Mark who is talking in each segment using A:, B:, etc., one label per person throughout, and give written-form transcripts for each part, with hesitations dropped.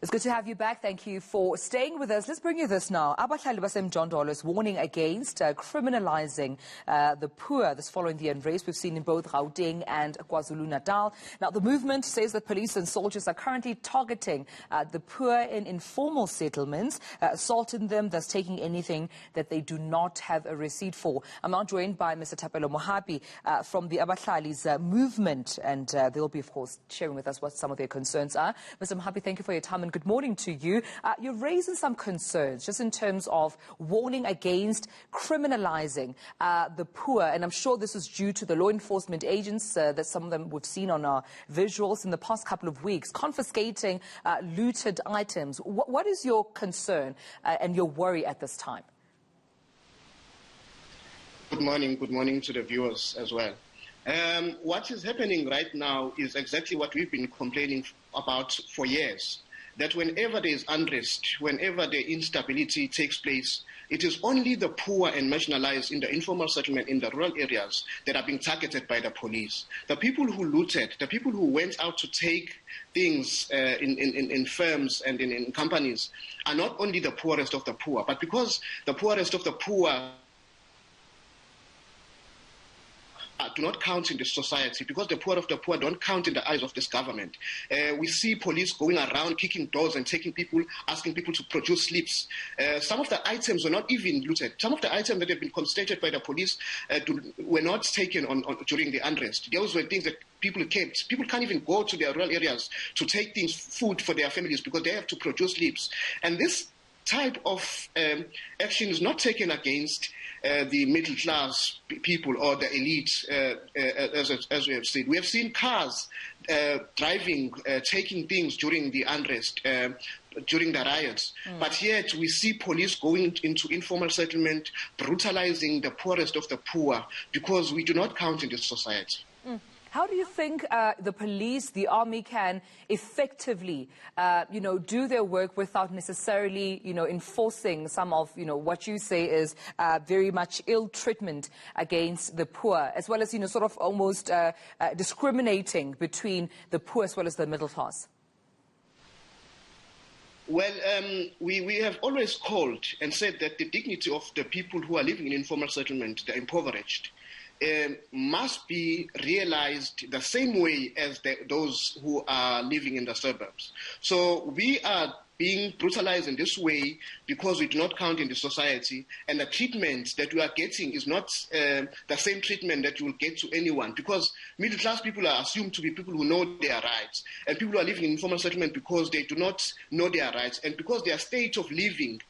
A: It's good to have you back. Thank you for staying with us. Let's bring you this now. Abahlali Basemjondolo is warning against criminalizing the poor. This following the unrest we've seen in both Gauteng and KwaZulu-Natal. Now, the movement says that police and soldiers are currently targeting the poor in informal settlements, assaulting them, thus taking anything that they do not have a receipt for. I'm now joined by Mr. Thapelo Mohapi from the Abahlali's movement, and they'll be, of course, sharing with us what some of their concerns are. Mr. Mohapi, thank you for your time and good morning to you. You're raising some concerns just in terms of warning against criminalizing the poor, and I'm sure this is due to the law enforcement agents that some of them we've seen on our visuals in the past couple of weeks, confiscating looted items. What is your concern and your worry at this time?
B: Good morning to the viewers as well. What is happening right now is exactly what we've been complaining about for years. That whenever there is unrest, whenever the instability takes place, it is only the poor and marginalized in the informal settlement in the rural areas that are being targeted by the police. The people who looted, the people who went out to take things in firms and in companies are not only the poorest of the poor, but because the poorest of the poor do not count in this society, because the poor of the poor don't count in the eyes of this government. We see police going around kicking doors and taking people, asking people to produce slips. Some of the items were not even looted. Some of the items that have been confiscated by the police were not taken during the unrest. Those were things that people kept. People can't even go to their rural areas to take things, food for their families, because they have to produce slips. And this type of action is not taken against the middle class people or the elite, as we have seen. We have seen cars driving, taking things during the unrest, during the riots. But yet we see police going into informal settlement, brutalizing the poorest of the poor, because we do not count in this society.
A: How do you think the police, the army can effectively, do their work without necessarily, enforcing some of, what you say is very much ill treatment against the poor, as well as, sort of almost discriminating between the poor as well as the middle class?
B: Well, we have always called and said that the dignity of the people who are living in informal settlement, the impoverished, must be realized the same way as those who are living in the suburbs. So we are being brutalized in this way because we do not count in the society, and the treatment that we are getting is not the same treatment that you will get to anyone, because middle class people are assumed to be people who know their rights, and people who are living in informal settlement because they do not know their rights, and because their state of living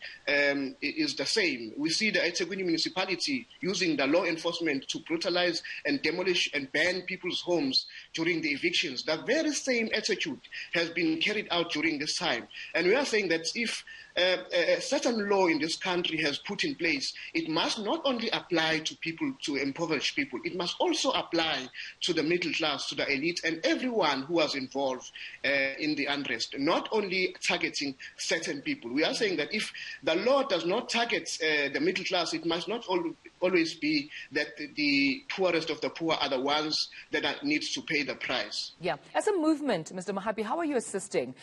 B: is the same. We see the eThekwini municipality using the law enforcement to brutalize and demolish and ban people's homes during the evictions. The very same attitude has been carried out during this time, and we are saying that if a certain law in this country has put in place, it must not only apply to people, to impoverished people, it must also apply to the middle class, to the elite, and everyone who was involved in the unrest, not only targeting certain people. We are saying that if the law does not target the middle class, it must not always be that the poorest of the poor are the ones that need to pay the price.
A: Yeah. As a movement, Mr. Mohapi, how are you assisting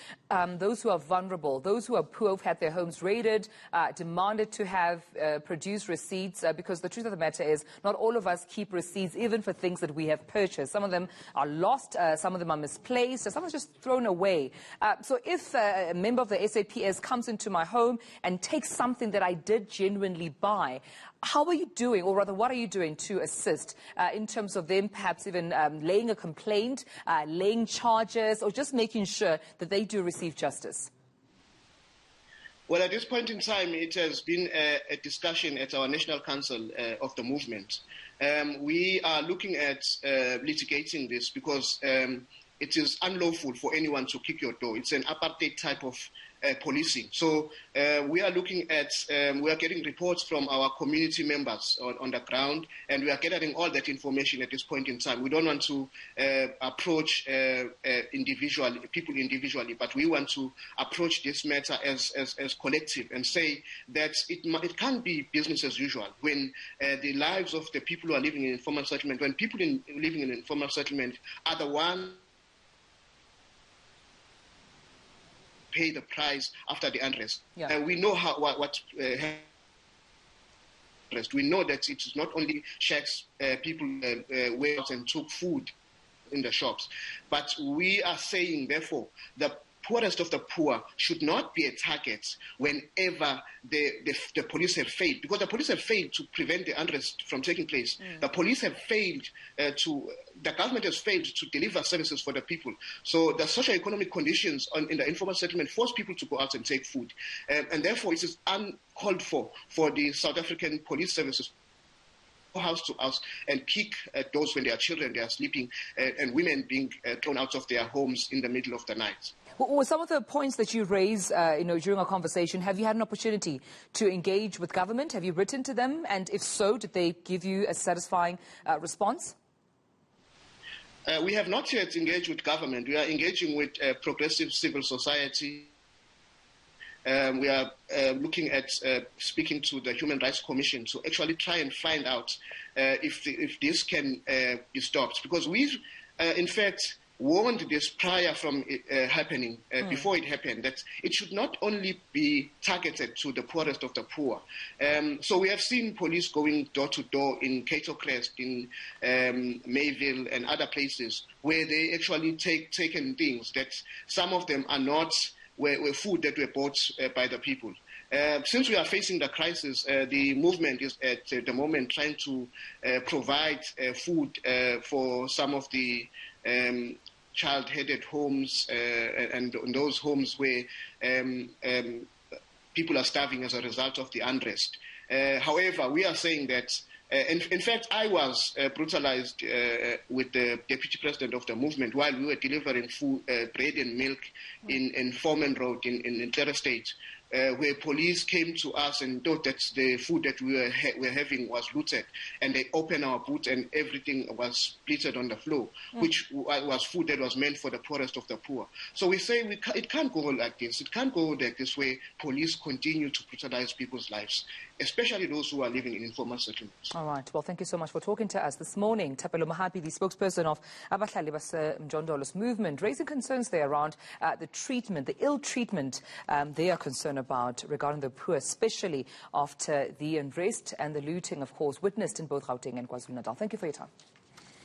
A: those who are vulnerable, those who are poor, who've had their homes raided, demanded to have produce receipts, because the truth of the matter is not all of us keep receipts even for things that we have purchased. Some of them are lost, some of them are misplaced, some are just thrown away. So if a member of the SAPS comes into my home and takes something that I did genuinely buy, how are you doing, or rather what are you doing to assist in terms of them perhaps even laying a complaint, laying charges, or just making sure that they do receive justice?
B: Well, at this point in time, it has been a discussion at our National Council of the movement. We are looking at litigating this because it is unlawful for anyone to kick your door. It's an apartheid type of policing. So we are looking at, we are getting reports from our community members on the ground, and we are gathering all that information at this point in time. We don't want to approach people individually, but we want to approach this matter as collective and say that it can't be business as usual when the lives of the people who are living in informal settlement, when people living in informal settlement are the ones pay the price after the unrest.
A: Yeah.
B: We know what we know that it is not only shacks, people went out and took food in the shops, but we are saying, therefore, the poorest of the poor should not be a target whenever the police have failed, because the police have failed to prevent the unrest from taking place. The police have failed the government has failed to deliver services for the people. So the socio-economic conditions in the informal settlement force people to go out and take food. And therefore, it is uncalled for the South African police services house to house and pick those when they are children, they are sleeping, and women being thrown out of their homes in the middle of the night.
A: Well, some of the points that you raised, during our conversation, have you had an opportunity to engage with government? Have you written to them? And if so, did they give you a satisfying response?
B: We have not yet engaged with government. We are engaging with progressive civil society. We are looking at speaking to the Human Rights Commission to actually try and find out if this can be stopped. Because we've, in fact, warned this prior from happening, before it happened, that it should not only be targeted to the poorest of the poor. So we have seen police going door to door in Cato Crest, in Mayville and other places where they actually taken things that some of them are not were food that were bought by the people. Since we are facing the crisis, the movement is at the moment trying to provide food for some of the child-headed homes and those homes where people are starving as a result of the unrest. However, we are saying that, in fact, I was brutalized with the deputy president of the movement while we were delivering food, bread and milk in Foreman Road in Terra State, where police came to us and thought that the food that we were having was looted, and they opened our boot and everything was splattered on the floor, which was food that was meant for the poorest of the poor. So we say it can't go like this. It can't go like this where police continue to brutalize people's lives, especially those who are living in informal settlements.
A: All right. Well, thank you so much for talking to us this morning. Thapelo Mohapi, the spokesperson of Abahlali Basemjondolo's movement, raising concerns there around the treatment, the ill treatment they are concerned about regarding the poor, especially after the unrest and the looting, of course, witnessed in both Gauteng and KwaZulu-Natal. Thank you for your time.